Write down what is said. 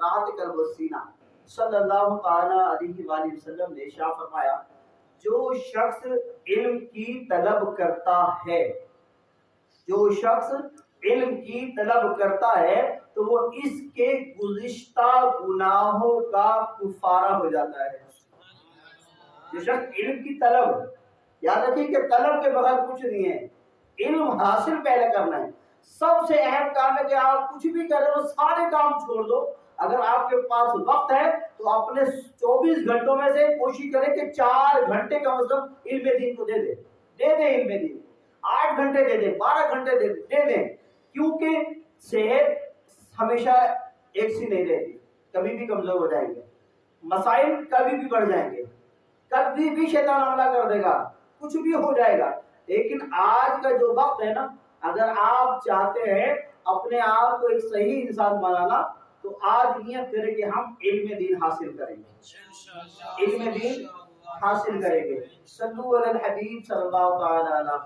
راحت قلب و سینہ۔ صلی اللہ تعالی علیہ وآلہ وسلم نے ارشاد فرمایا جو شخص علم کی طلب کرتا ہے، جو شخص علم کی طلب کرتا ہے تو وہ اس کے گزشتہ گناہوں کا کفارہ ہو جاتا ہے۔ جو شخص علم کی طلب، یاد رکھیے کہ طلب کے بغیر کچھ نہیں ہے، علم حاصل پہلے کرنا ہے۔ سب سے اہم کام ہے کہ آپ کچھ بھی کر رہے ہو سارے کام چھوڑ دو۔ اگر آپ کے پاس وقت ہے تو اپنے 24 گھنٹوں میں سے کوشش کریں کہ 4 گھنٹے کم از کم علم دین کو دے دیں علم دین، 8 گھنٹے دے دیں، 12 گھنٹے دے دیں، کیونکہ صحت ہمیشہ ایک سی نہیں رہتی، کبھی بھی کمزور ہو جائیں گے، مسائل کبھی بھی بڑھ جائیں گے، کبھی بھی شیطان حملہ کر دے گا، کچھ بھی ہو جائے گا۔ لیکن آج کا جو وقت ہے نا، اگر آپ چاہتے ہیں اپنے آپ کو ایک صحیح انسان بنانا تو آج نیت کریں کہ ہم علم دین حاصل کریں گے، علم دین حاصل کریں گے۔ صلو علی الحبیب صلی اللہ تعالی علیہ